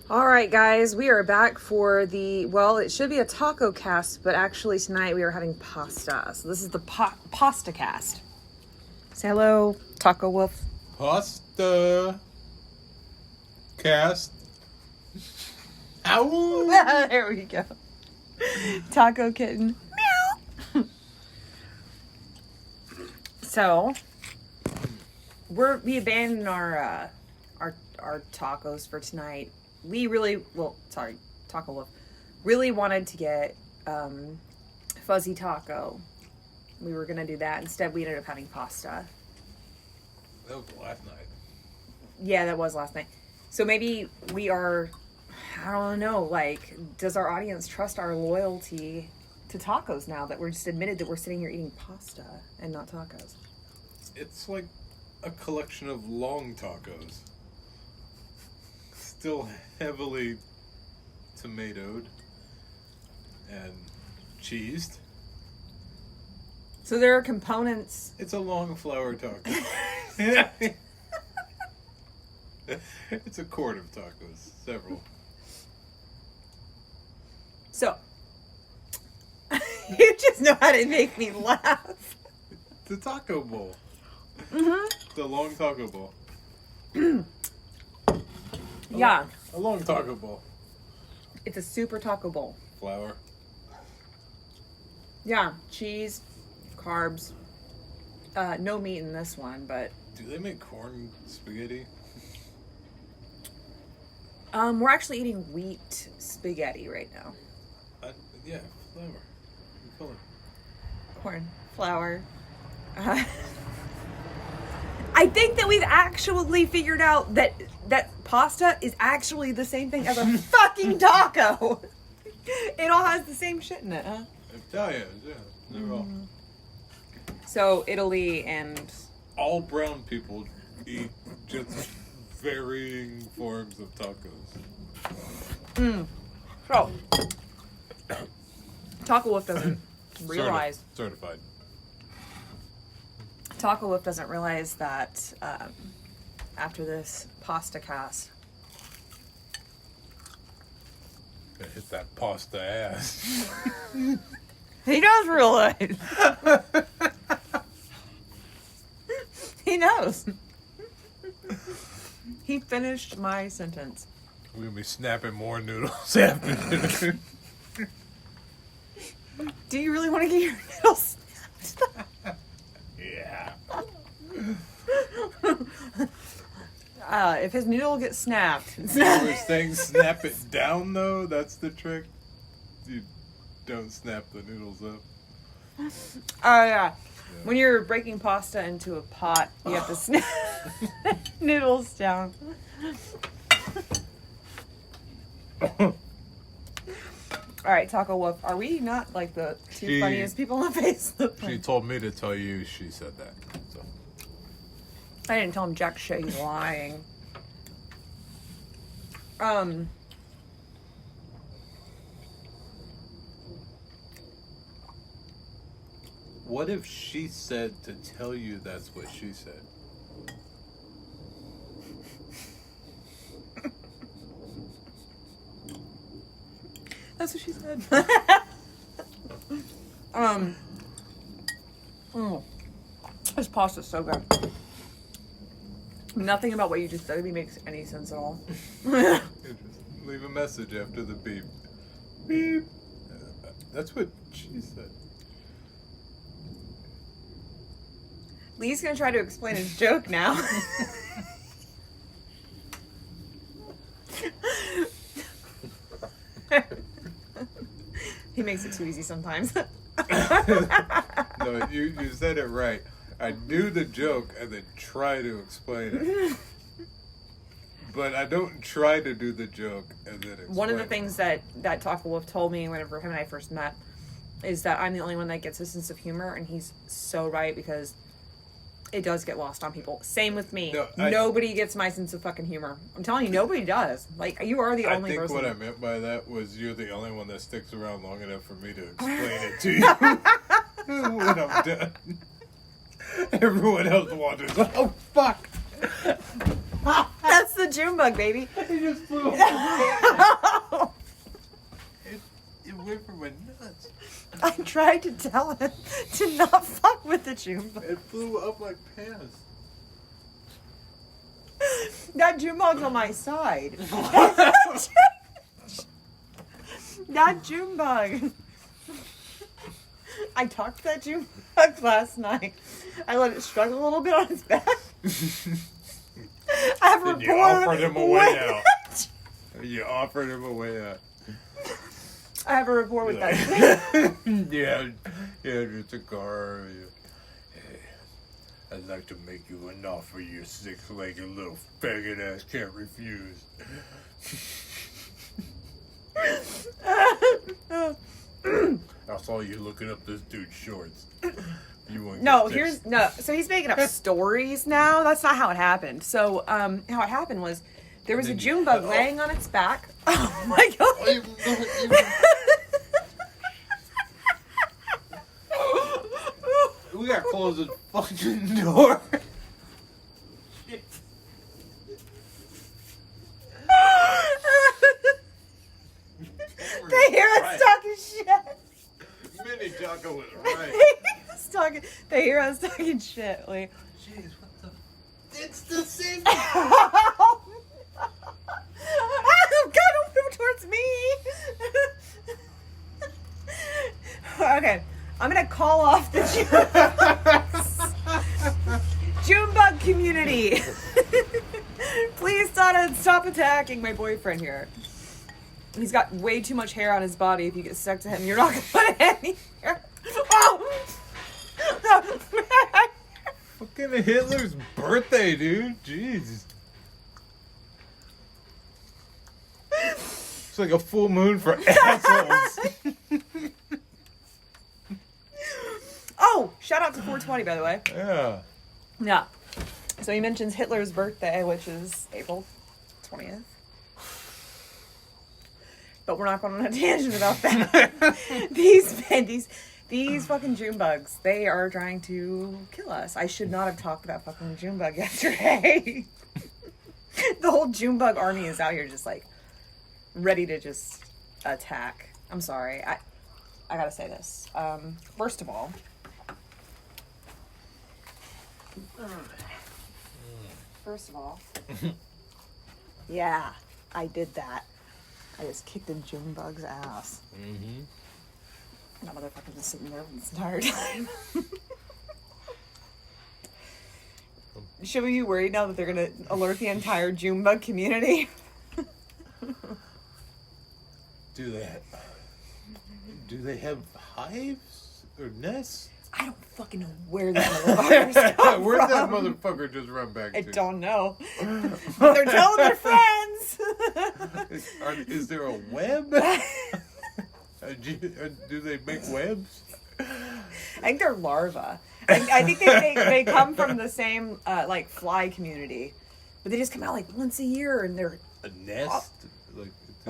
All right, guys, we are back for it should be a taco cast, but actually tonight we are having pasta. So this is the PastaCast. Say hello, Taco Wolf. Pasta cast. Ow! There we go. Taco Kitten. Meow. So, we abandoned our tacos for tonight. Taco Wolf really wanted to get fuzzy taco. We were gonna do that. Instead, we ended up having pasta. That was last night. Yeah, that was last night. So maybe we are, I don't know, like, does our audience trust our loyalty to tacos now that we're just admitted that we're sitting here eating pasta and not tacos? It's like a collection of long tacos. Still heavily tomatoed and cheesed. So there are components. It's a long flour taco. It's a quart of tacos. Several. So, you just know how to make me laugh. The taco bowl. Mm-hmm. The long taco bowl. Yeah. A long taco bowl. It's a super taco bowl. Flour. Yeah. Cheese, carbs. No meat in this one, but... Do they make corn spaghetti? We're actually eating wheat spaghetti right now. Yeah, flour. Color. Corn, flour. I think that we've actually figured out that pasta is actually the same thing as a fucking taco. It all has the same shit in it, huh? Italians, yeah. They're all. So Italy and All brown people eat just varying forms of tacos. So Taco Wolf doesn't realize. Certified. Taco Wolf doesn't realize that after this pasta cast, Gonna hit that pasta ass. he does realize. He knows. He finished my sentence. We're gonna be snapping more noodles after dinner. Do you really want to get your noodles snapped? Yeah. If his noodle gets snapped. Worst thing, snap it down though. That's the trick. You don't snap the noodles up. Oh, yeah. When you're breaking pasta into a pot, you have to snap noodles down. All right, Taco Wolf, are we not like the two funniest people on the face of the She told me to tell you she said that. So. I didn't tell him jack shit. He's lying. What if she said to tell you that's what she said? That's what she said. This pasta's so good. Nothing about what you just said to me makes any sense at all. Just leave a message after the beep. Beep. That's what she said. Lee's gonna try to explain his joke now. He makes it too easy sometimes. No, you said it right. I do the joke and then try to explain it. But I don't try to do the joke and then explain One of the it. things that Taco Wolf told me whenever him and I first met is that I'm the only one that gets a sense of humor, and he's so right, because it does get lost on people. Same with me. No, nobody gets my sense of fucking humor. I'm telling you, nobody does. Like, you are the only person. I think what I meant by that was you're the only one that sticks around long enough for me to explain it to you when I'm done. Everyone else wanders. Oh, fuck! That's the June bug, baby. It just flew up. It went for my nuts. I tried to tell him to not fuck with the June bug. It flew up my pants. That June bug's on my side. That June bug. I talked to that June bug last night. I let it struggle a little bit on its back. I have a report. You offered him a way out. You offered him a way out. I have a report with that. Yeah, just a car. Yeah. Hey, I'd like to make you an offer you six-legged little faggot ass can't refuse. I saw you looking up this dude's shorts. You want so he's making up stories now. That's not how it happened. So how it happened was there was a June bug laying on its back. Oh my god. We gotta close the fucking door. They hear us talking shit. Mini Jocko was right. They hear us talking shit. Like, jeez, what the? It's the same. Oh, God, don't move towards me. Okay, I'm gonna call off the June bug community. Please stop attacking my boyfriend here. He's got way too much hair on his body. If you get stuck to him, you're not gonna put any hair. Oh! Fucking Hitler's birthday, dude. Jeez. It's like a full moon for assholes. Oh, shout out to 420, by the way. Yeah. Yeah. So he mentions Hitler's birthday, which is April 20th. But we're not going on a tangent about that. These fucking June bugs, they are trying to kill us. I should not have talked about fucking June bug yesterday. The whole June bug army is out here just like ready to just attack. I'm sorry. I gotta say this. First of all, yeah, I did that. I just kicked the June bug's ass. Mm-hmm. That motherfucker was sitting there this entire time. Should we be worried now that they're gonna alert the entire June bug community? Do they have hives or nests? I don't fucking know where these motherfuckers come Where'd from. that motherfucker just run back to? I don't know. But they're telling their friends. Is there a web? Do they make webs? I think they're larvae. I think they come from the same like fly community, but they just come out like once a year and they're a nest. Like a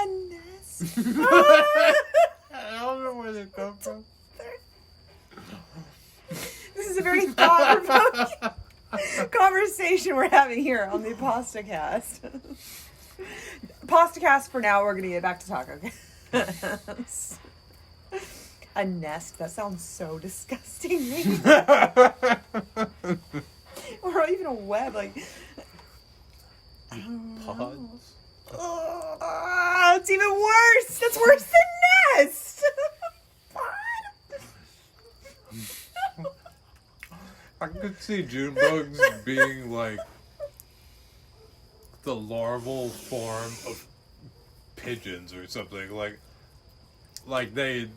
nest. I don't know where they come from. This is a very thought-provoking conversation we're having here on the PastaCast. PastaCast for now. We're gonna get back to TacoCast. A nest. That sounds so disgusting. Or even a web, like pods. Oh, it's even worse. That's worse than nest. I could see June bugs being like the larval form of pigeons or something. Like they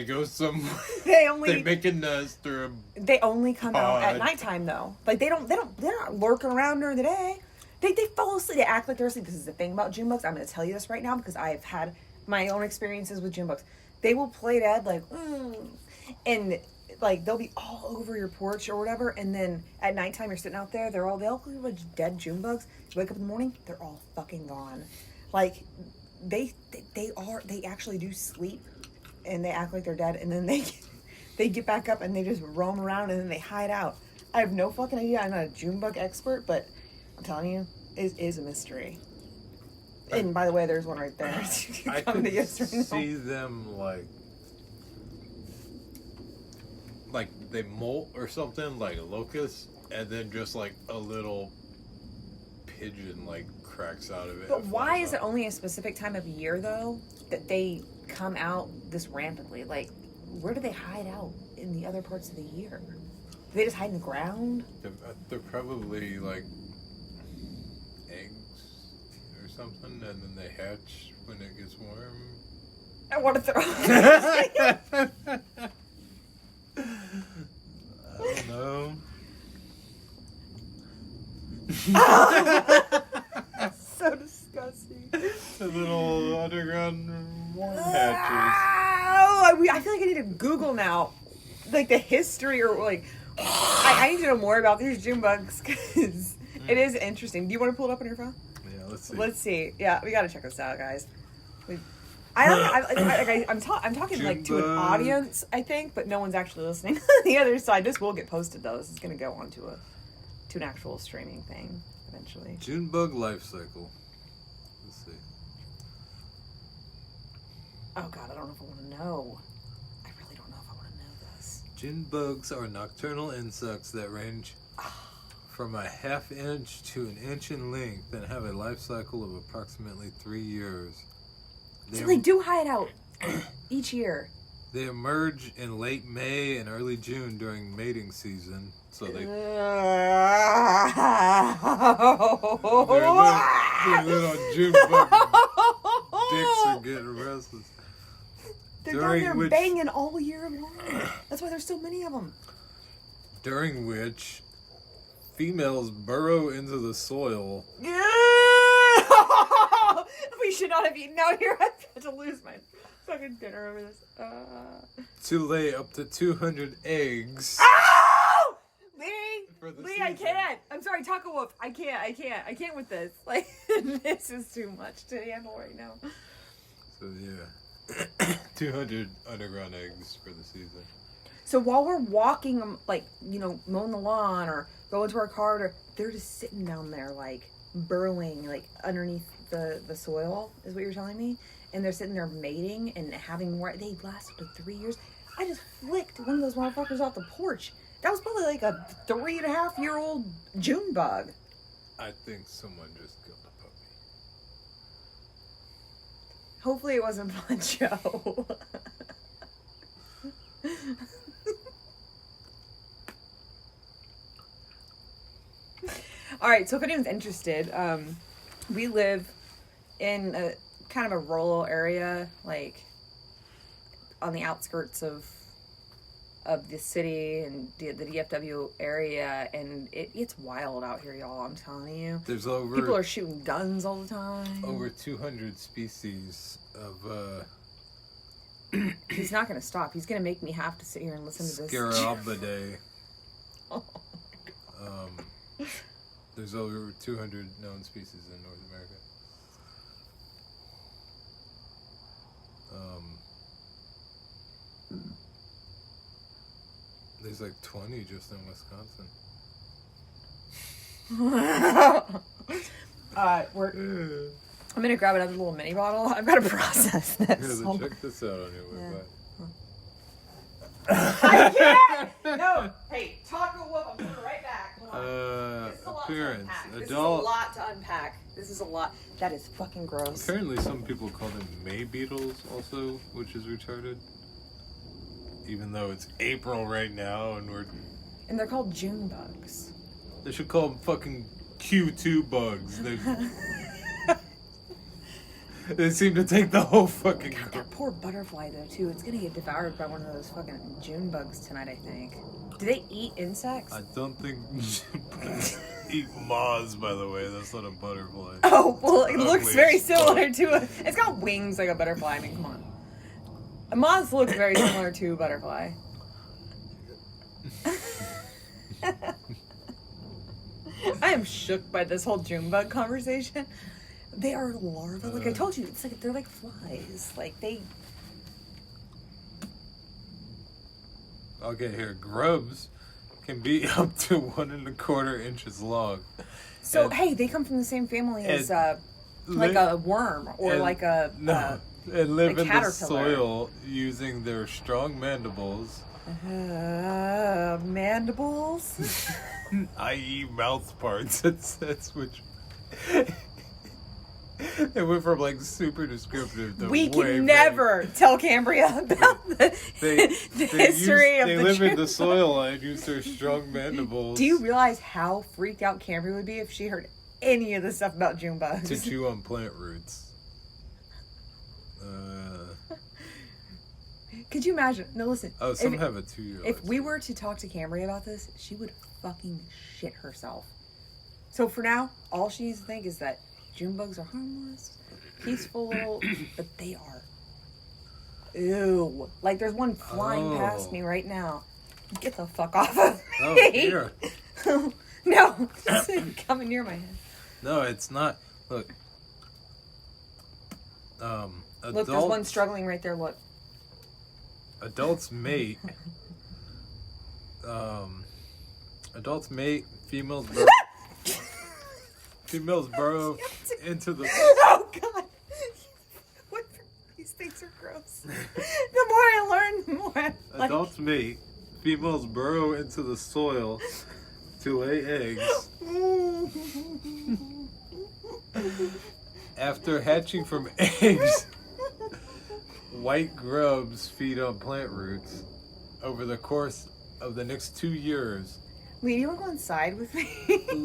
go somewhere. They make a nest or they only come out at nighttime though. Like they're not lurking around during the day. They fall asleep. They act like they're asleep. This is the thing about June bugs. I'm going to tell you this right now because I've had my own experiences with June bugs. They will play dead and like they'll be all over your porch or whatever, and then at nighttime you're sitting out there, they'll look like dead June bugs. You wake up in the morning, they're all fucking gone. Like they actually do sleep and they act like they're dead, and then they get back up and they just roam around and then they hide out. I have no fucking idea. I'm not a June bug expert, but I'm telling you, it is a mystery. And by the way, there's one right there. I could see them like they molt or something, like a locust, and then just like a little pigeon like cracks out of it. But why is it only a specific time of year though that they come out this rampantly? Like, where do they hide out in the other parts of the year? Do they just hide in the ground? They're probably like eggs or something, and then they hatch when it gets warm. I want to throw. I don't know. So disgusting. The little underground worm hatches. Oh, I feel like I need to Google now, like the history or like. I need to know more about these June bugs because it is interesting. Do you want to pull it up on your phone? Yeah, let's see. Let's see. Yeah, we got to check this out, guys. I'm talking June like to an bug. audience, I think, but no one's actually listening. The other side, this will get posted though. This is going to go on to an actual streaming thing eventually. June bug life cycle. Let's see. Oh God, I don't know if I want to know. I really don't know if I want to know this. June bugs are nocturnal insects that range from a half inch to an inch in length and have a life cycle of approximately 3 years. So they do hide out each year. They emerge in late May and early June during mating season. So they their little June bug dicks are getting restless. They're down there banging all year long. That's why there's so many of them. During which females burrow into the soil. We should not have eaten out here. I'm about to lose my fucking dinner over this. To lay up to 200 eggs. Oh! Lee, season. I can't. I'm sorry, TacoWoof. I can't with this. Like, this is too much to handle right now. So yeah, 200 underground eggs for the season. So while we're walking, like, you know, mowing the lawn or going to our car, they're just sitting down there, like, burrowing, like, underneath the soil, is what you're telling me? And they're sitting there mating and having more. They last up to 3 years. I just flicked one of those motherfuckers off the porch. That was probably like a 3.5-year-old June bug. I think someone just killed a puppy. Hopefully it wasn't Poncho. All right, so if anyone's interested, we live in a kind of a rural area, like on the outskirts of the city and the DFW area, and it's wild out here, y'all. I'm telling you. There's people are shooting guns all the time. Over 200 species of. He's not going to stop. He's going to make me have to sit here and listen to this. Scarabidae. Oh my God. There's over 200 known species in North America. There's like 20 just in Wisconsin. I'm gonna grab another little mini bottle. I've got to process this. Here, check this out on your way back. I can't! No! Hey, TacoWoof, I'm coming right back. Appearance. This is a lot to unpack. This is a lot. That is fucking gross. Apparently some people call them May beetles also, which is retarded. Even though it's April right now and And they're called June bugs. They should call them fucking Q2 bugs. They seem to take the whole fucking... God, that poor butterfly, though, too. It's gonna get devoured by one of those fucking June bugs tonight, I think. Do they eat insects? I don't think June bugs eat moths, by the way. That's not a butterfly. Oh, well, it looks very similar to a... It's got wings like a butterfly. I mean, come on. A moth looks very similar to a butterfly. I am shook by this whole June bug conversation. They are larvae. Like I told you, it's like they're like flies. Like they. Okay, here. Grubs can be up to 1.25 inches long. So, hey, they come from the same family as, like a worm or like a... and live in the caterpillar. soil using their strong mandibles. Mandibles? I.e. mouth parts. That's which... It went from like super descriptive to we way can never tell Cambria about the history of they the live in the June soil and use their strong mandibles. Do you realize how freaked out Cambria would be if she heard any of the stuff about June bugs? To chew on plant roots. Could you imagine? No, listen. Oh, some have a 2-year-old. If we were to talk to Cambria about this, she would fucking shit herself. So for now, all she needs to think is that June bugs are harmless, peaceful little, but they are. Ew. Like there's one flying past me right now. Get the fuck off of me. Oh, here. No. It's coming near my head. No, it's not. Look. Look, there's one struggling right there. Look. Adults mate. Females burrow. Females burrow into the. Oh God! These things are gross. The more I learn, the more I like. Adults mate. Females burrow into the soil to lay eggs. After hatching from eggs, white grubs feed on plant roots. Over the course of the next 2 years, Lee, do you want to go inside with me?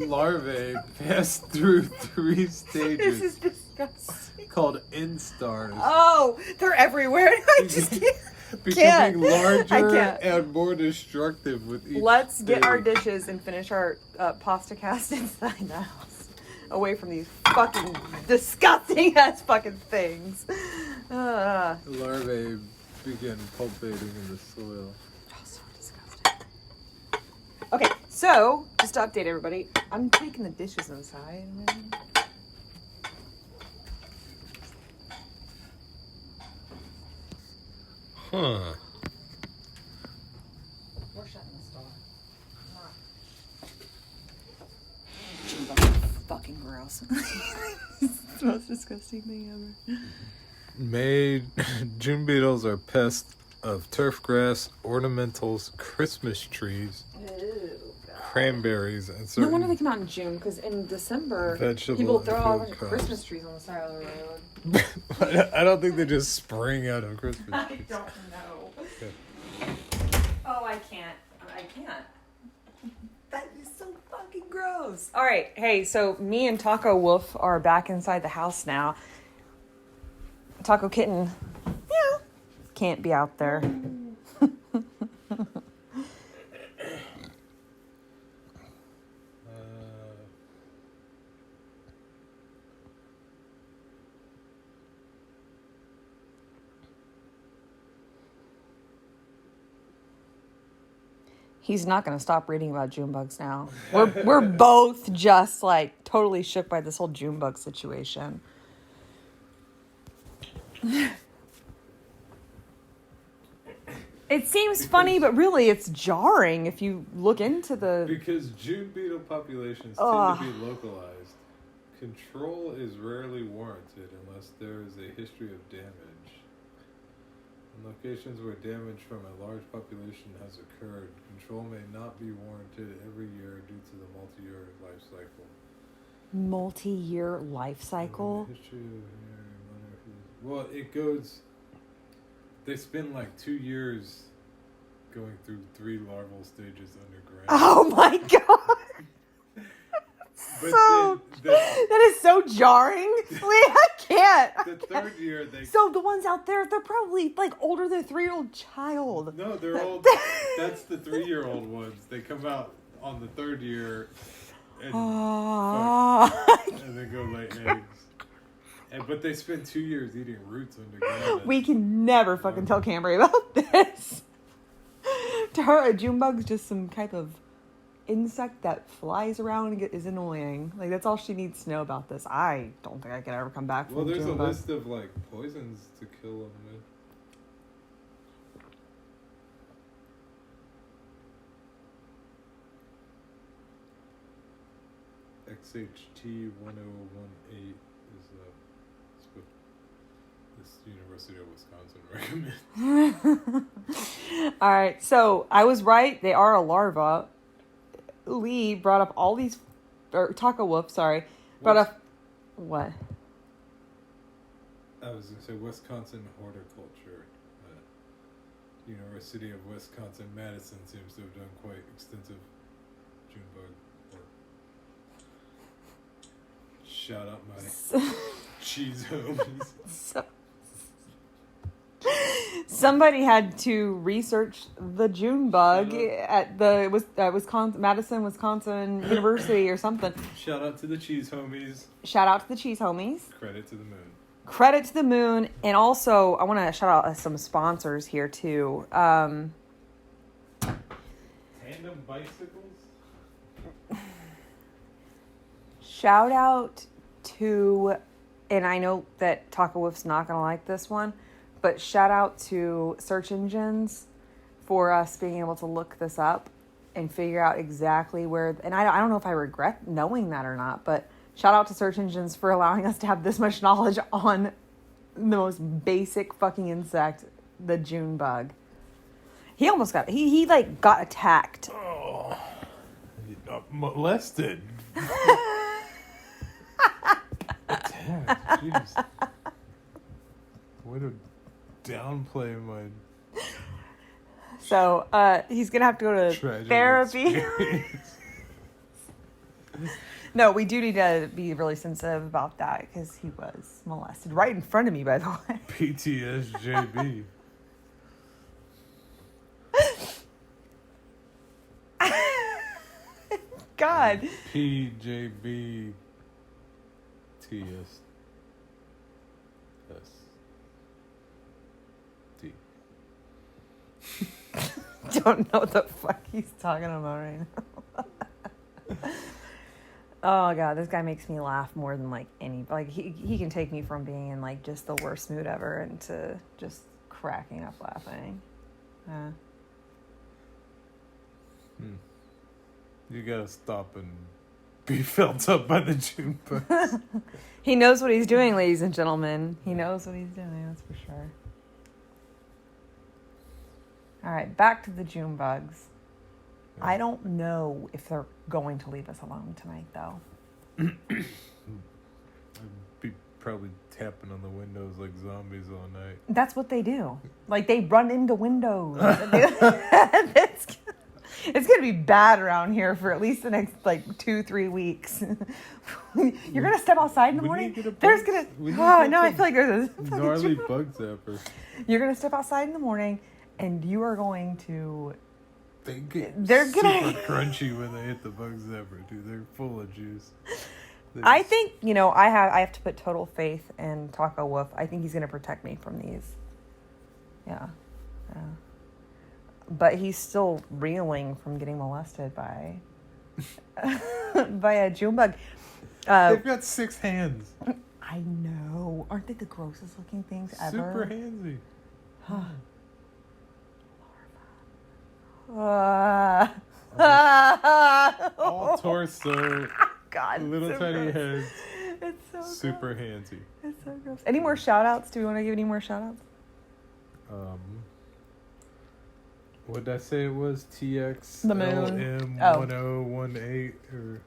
larvae pass through 3 stages. This is disgusting. Called instars. Oh, they're everywhere. I just can't. Becoming larger I can't. and more destructive with each Let's get our stage. dishes and finish our PastaCast inside the house. Away from these fucking disgusting ass fucking things. Larvae begin pulpating in the soil. Oh, so disgusting. Okay, so just to update everybody, I'm taking the dishes inside. Huh. We're shutting this door. Fucking gross. It's the most disgusting thing ever. June beetles are pests of turf grass, ornamentals, Christmas trees, cranberries, and No certain wonder they come out in June, because in December, vegetable people and throw all field the crops. Christmas trees on the side of the road. I don't think they just spring out of Christmas I trees. don't know. Oh, I can't. That is so fucking gross. All right, hey, so me and Taco Wolf are back inside the house now. Taco Kitten, yeah, can't be out there. He's not going to stop reading about June bugs now. We're both just like totally shook by this whole June bug situation. It seems funny, but really it's jarring if you look into the... Because June beetle populations tend to be localized. Control is rarely warranted unless there is a history of damage. In locations where damage from a large population has occurred, control may not be warranted every year due to the multi-year life cycle. Multi-year life cycle? Well, it goes... They spend like 2 years going through 3 larval stages underground. Oh my god! But So, that is so jarring. Lee, I can't. the third year they... So the ones out there, they're probably like older than a 3-year-old child. No, they're old. That's the 3-year-old ones. They come out on the 3rd year and, and then go lay eggs. But they spend 2 years eating roots underground. We can never fucking tell Cambria about this. To her, a June bug's just some type of insect that flies around and is annoying. Like, that's all she needs to know about this. I don't think I could ever come back from Well, there's June a bug. list of like poisons to kill them with. XHT1018 is what this University of Wisconsin recommends. All right, so I was right. They are a larva. Lee brought up all these, or TacoWoof, sorry, brought up what? I was going to say Wisconsin horticulture. University of Wisconsin-Madison seems to have done quite extensive Junebug work. Shout out my cheese homies. Somebody had to research the Junebug at the Madison, Wisconsin University or something. Shout out to the cheese homies. Shout out to the cheese homies. Credit to the moon. Credit to the moon. And also, I want to shout out some sponsors here, too. Tandem bicycles? Shout out to, and I know that TacoWoof's not going to like this one, but shout out to search engines for us being able to look this up and figure out exactly where, and I don't know if I regret knowing that or not, but shout out to search engines for allowing us to have this much knowledge on the most basic fucking insect, the June bug. He almost got, he got attacked. Oh, molested. Attacked, jeez. Way to downplay my... So, he's going to have to go to therapy. No, we do need to be really sensitive about that because he was molested right in front of me, by the way. PTSJB. God. PJBTS. Don't know what the fuck he's talking about right now. Oh god, this guy makes me laugh more than he can take me from being in just the worst mood ever into just cracking up laughing. You gotta stop and be felt up by the June bugs. He knows what he's doing, ladies and gentlemen. He knows what he's doing, that's for sure. Alright, back to the June bugs. Yeah. I don't know if they're going to leave us alone tonight, though. I'd be probably tapping on the windows like zombies all night. That's what they do. They run into windows. It's going to be bad around here for at least the next 2-3 weeks. You're going to step outside in the morning? There's going to... Oh, no, I feel like there's a... Gnarly bug zapper. You're going to step outside in the morning and you are going to... They're super crunchy when they hit the bug zapper, dude. They're full of juice. I think, I have to put total faith in TacoWoof. I think he's going to protect me from these. Yeah. But he's still reeling from getting molested by a June bug. They've got 6 hands. I know. Aren't they the grossest looking things ever? Super handsy. All torso. God, little so tiny gross. heads. It's so super gross. handsy. It's so gross. Any more shout outs? Do we want to give any more shout outs? What did I say it was? TX the moon. Epp010 or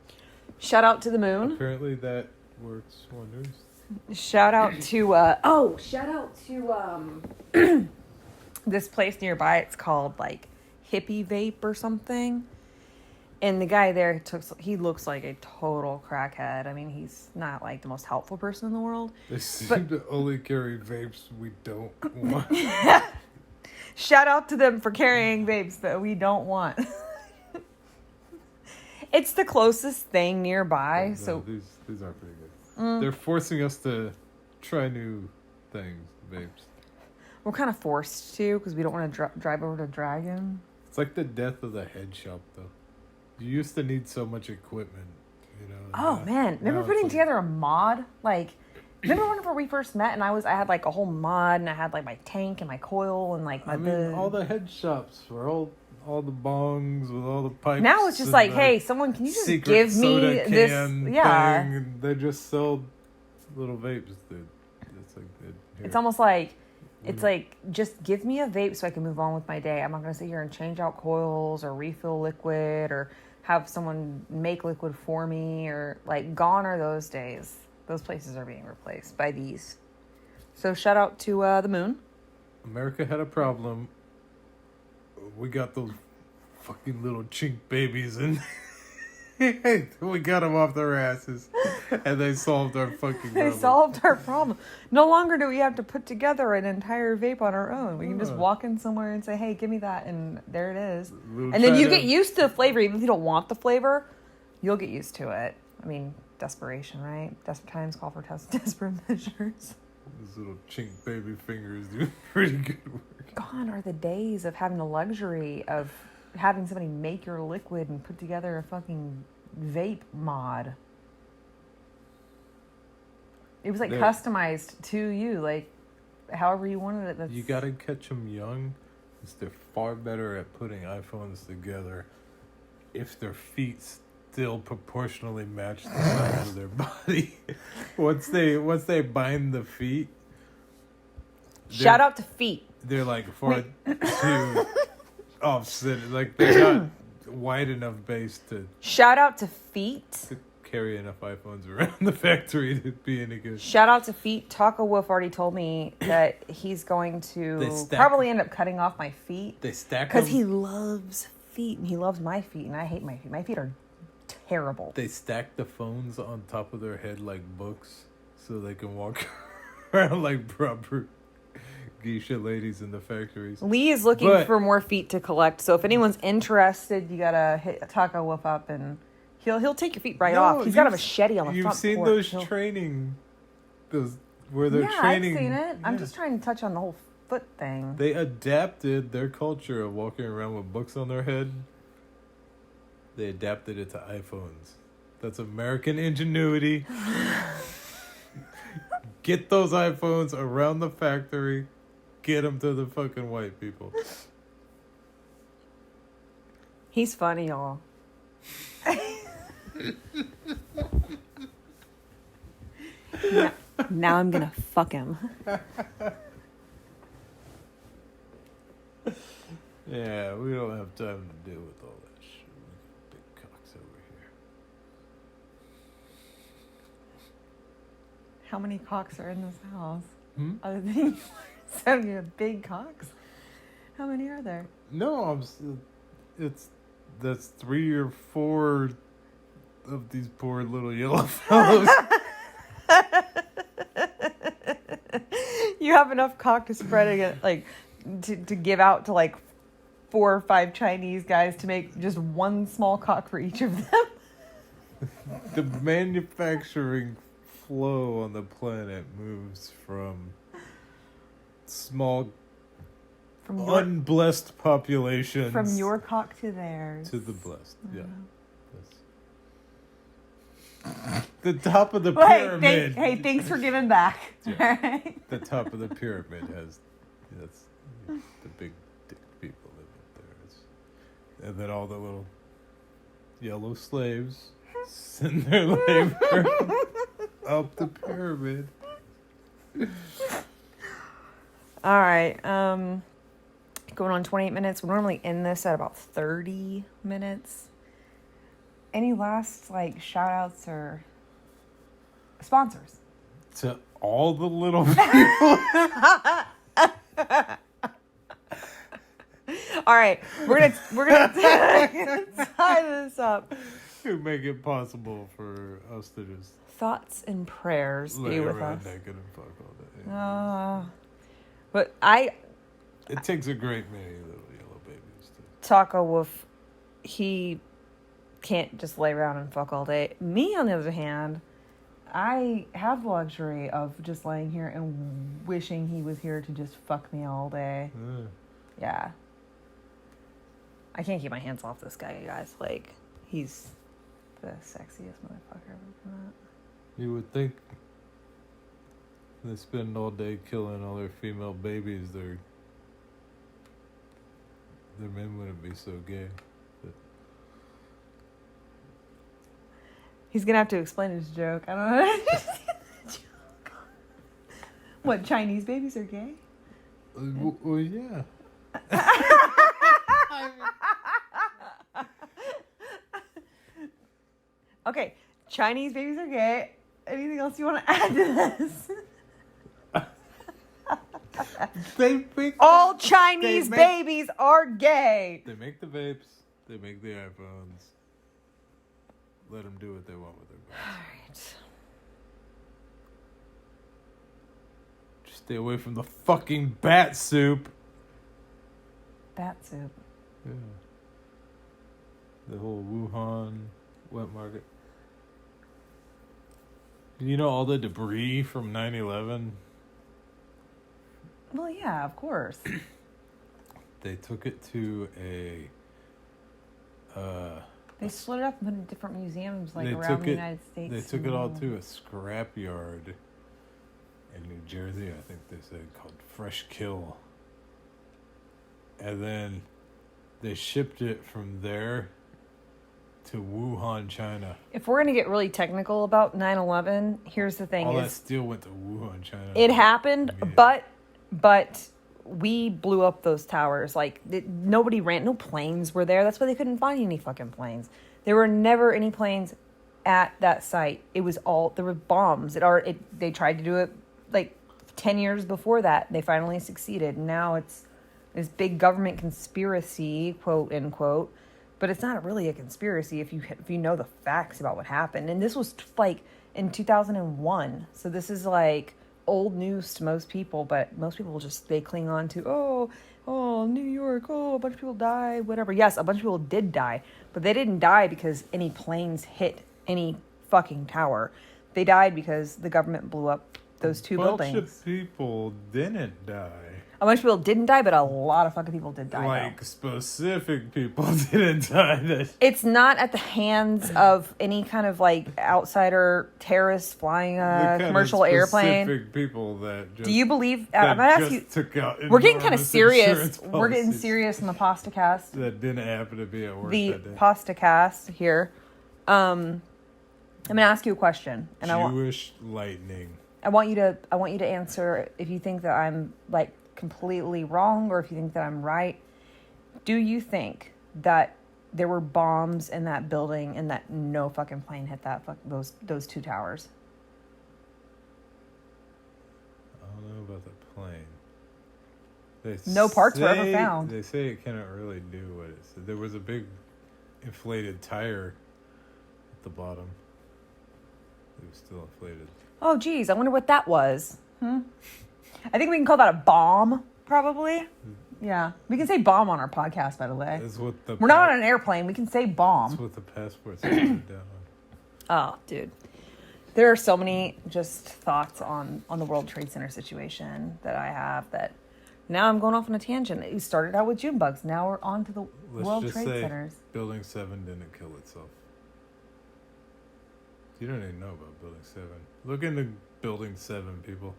shout out to the moon. Apparently that works wonders. Shout out to this place nearby. It's called Hippie Vape or something. And the guy there he looks like a total crackhead. I mean, he's not the most helpful person in the world. They seem to only carry vapes we don't want. Shout out to them for carrying vapes that we don't want. It's the closest thing nearby. No, so these are pretty good. They're forcing us to try new things, vapes. We're kind of forced to because we don't want to drive over to Dragon. It's like the death of the head shop, though. You used to need so much equipment, Oh man, remember putting together a mod? Remember whenever we first met and I had a whole mod and I had my tank and my coil and my all the head shops were all all the bongs with all the pipes. Now it's just like, hey, someone, can you just give me this? Yeah. Thing, and they just sell little vapes, dude. It's like it's almost like it's like, just give me a vape so I can move on with my day. I'm not gonna sit here and change out coils or refill liquid or have someone make liquid for me, or like, gone are those days. Those places are being replaced by these. So shout out to the moon. America had a problem. We got those fucking little chink babies and we got them off their asses and they solved our fucking problem. They solved our problem. No longer do we have to put together an entire vape on our own. We can just walk in somewhere and say, hey, give me that, and there it is. And then you get used to the flavor. Even if you don't want the flavor, you'll get used to it. I mean, desperation, right? Desperate times call for desperate measures. Those little chink baby fingers do pretty good work. Gone are the days of having the luxury of having somebody make your liquid and put together a fucking vape mod. It was like customized to you, like however you wanted it. You gotta catch them young, because they're far better at putting iPhones together if their feet still proportionally match the size of their body. Once they bind the feet, shout out to feet. They're like far too offset. Like they're not wide enough base to. Shout out to feet. To carry enough iPhones around the factory to be any good. Shout out to feet. TacoWoof already told me that he's going to probably end up cutting off my feet. They stack because he loves feet and he loves my feet, and I hate my feet. My feet are terrible. They stack the phones on top of their head like books so they can walk around like proper geisha ladies in the factories. Lee is looking for more feet to collect, so if anyone's interested, you gotta hit TacoWoof up and he'll take your feet off. He's got a machete on the front porch. You've seen those training, where they're training. Yeah, I've seen it. I'm just trying to touch on the whole foot thing. They adapted their culture of walking around with books on their head. They adapted it to iPhones. That's American ingenuity. Get those iPhones around the factory. Get them to the fucking white people. He's funny, y'all. Now I'm gonna fuck him. Yeah, we don't have time to deal with all that shit. We got big cocks over here. How many cocks are in this house? Other than yours? So you have big cocks? How many are there? No, that's 3 or 4 of these poor little yellow fellows. You have enough cock to spread it, like to give out to like 4 or 5 Chinese guys to make just one small cock for each of them. The manufacturing flow on the planet moves from small, unblessed populations. From your cock to theirs. To the blessed, yeah. The top of the pyramid. Hey, thanks for giving back. Yeah. Right. The top of the pyramid that's the big dick people live up there. And then all the little yellow slaves send their labor up the pyramid. All right. Going on 28 minutes. We normally end this at about 30 minutes. Any last shout outs or sponsors? To all the little people. All right. We're gonna tie this up. Who make it possible for us to just thoughts and prayers be with us. Naked and fuck all day. But it takes a great many little yellow babies to TacoWoof. He can't just lay around and fuck all day. Me, on the other hand, I have the luxury of just laying here and wishing he was here to just fuck me all day. Yeah. I can't keep my hands off this guy, you guys. He's the sexiest motherfucker I've ever met. You would think they spend all day killing all their female babies. their men wouldn't be so gay. But He's gonna have to explain his joke. I don't know. What, Chinese babies are gay? well, yeah. Okay, Chinese babies are gay. Anything else you want to add to this? All Chinese babies are gay. They make the vapes. They make the iPhones. Let them do what they want with their bodies. All right. Just stay away from the fucking bat soup. Bat soup. Yeah. The whole Wuhan wet market. You know all the debris from 9/11? Well, yeah, of course. They took it to a... They split it up and put it in different museums They around took the it- United States. They took it all to a scrapyard in New Jersey, I think they said, called Fresh Kill. And then they shipped it from there to Wuhan, China. If we're going to get really technical about 9/11, here's the thing. All that steel went to Wuhan, China. It happened, Yeah. but we blew up those towers. Like, nobody ran, no planes were there. That's why they couldn't find any fucking planes. There were never any planes at that site. It was all, there were bombs. They tried to do it like 10 years before that. They finally succeeded. Now it's this big government conspiracy, quote unquote. But it's not really a conspiracy if you know the facts about what happened. And this was like in 2001. So this is like old news to most people, but most people they cling on to, oh, New York, a bunch of people died, whatever. Yes, a bunch of people did die, but they didn't die because any planes hit any fucking tower. They died because the government blew up those two buildings. A bunch of people didn't die. A bunch of people didn't die, but a lot of fucking people did die. Like, specific people didn't die. It's not at the hands of any kind of like outsider terrorist flying a commercial airplane. Specific people that just, do you believe? I'm gonna ask you. We're getting kind of serious. We're getting serious in the PastaCast. That didn't happen to be at work The that day. PastaCast here. I'm gonna ask you a question, and Jewish lightning. I want you to answer if you think that I'm like completely wrong or if you think that I'm right. Do you think that there were bombs in that building and that no fucking plane hit those two towers? I don't know about the plane. No parts were ever found. They say it cannot really do what it said. There was a big inflated tire at the bottom. It was still inflated. Oh, geez. I wonder what that was. I think we can call that a bomb, probably. Yeah. We can say bomb on our podcast, by the way. That's what We're not on an airplane. We can say bomb. That's what the passport's down on. Oh, dude. There are so many just thoughts on the World Trade Center situation that I have that now I'm going off on a tangent. We started out with June bugs. Now we're on to the World Trade Centers. Building 7 didn't kill itself. You don't even know about Building 7. Look into Building 7, people.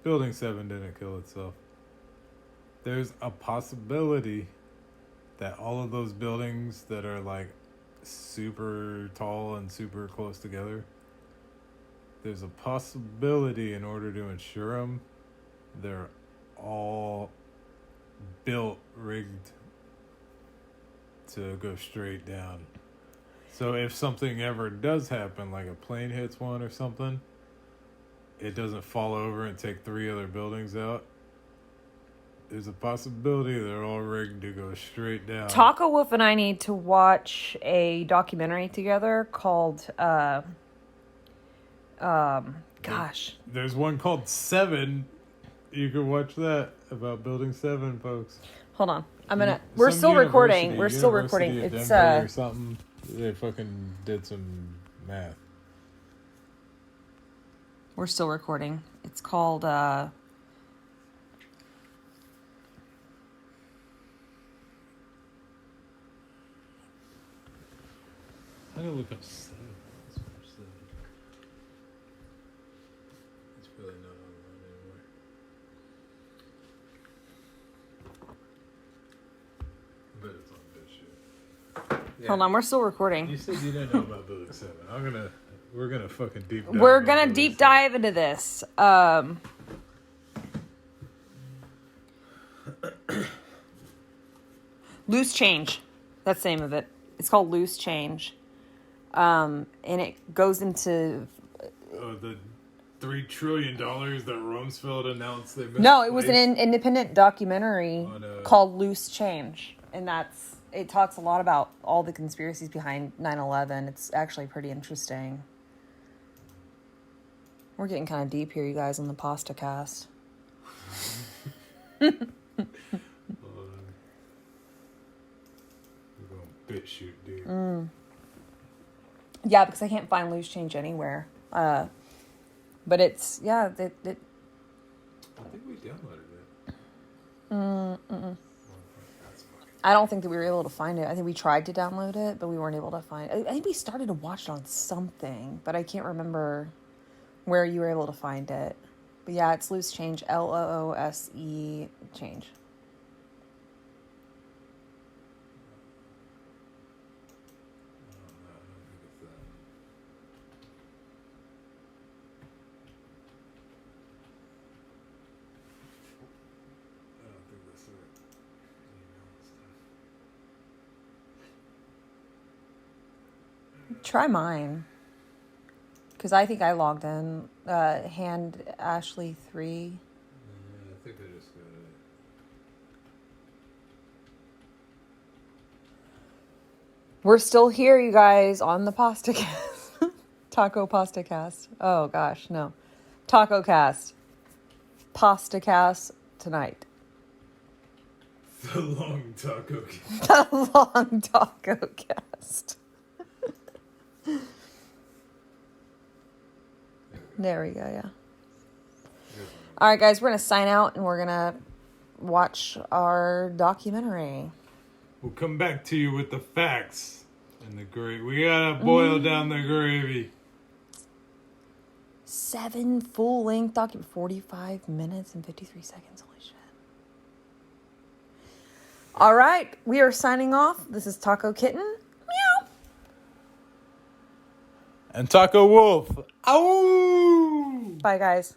Building 7 didn't kill itself. There's a possibility that all of those buildings that are like super tall and super close together, there's a possibility in order to insure them, they're all built, rigged to go straight down. So if something ever does happen, like a plane hits one or something, it doesn't fall over and take 3 other buildings out. There's a possibility they're all rigged to go straight down. TacoWoof and I need to watch a documentary together called, gosh. There's one called 7. You can watch that about Building 7, folks. Hold on. We're still recording. We're still recording. It's, or something. They fucking did some math. We're still recording. It's called, I gotta look up 7. Let's watch 7. It's really not online anymore. Yeah. Hold on, we're still recording. You said you didn't know about Build 7. We're gonna fucking deep dive. We're gonna deep dive into this. Loose Change. That's the name of it. It's called Loose Change. And it goes into... the $3 trillion that Rumsfeld announced they No, it was an independent documentary called Loose Change. And it talks a lot about all the conspiracies behind 9/11. It's actually pretty interesting. We're getting kind of deep here, you guys, on the PastaCast. We're going bit shoot, dude. Yeah, because I can't find Loose Change anywhere. But it's, yeah, I think we downloaded it. I don't think that we were able to find it. I think we tried to download it, but we weren't able to find it. I think we started to watch it on something, but I can't remember where you were able to find it. But yeah, it's Loose Change, Loose Change. Try mine. Because I think I logged in. Hand Ashley 3. I think I just got it. We're still here, you guys, on the PastaCast. Taco PastaCast. Oh, gosh, no. TacoCast. PastaCast tonight. The long taco. The long TacoCast. There we go, yeah. All right, guys, we're going to sign out and we're going to watch our documentary. We'll come back to you with the facts and the gravy. We got to boil down the gravy. 7 full-length document, 45 minutes and 53 seconds. Holy shit. All right, we are signing off. This is Taco Kitten. Meow. And Taco Wolf. Ow! Bye, guys.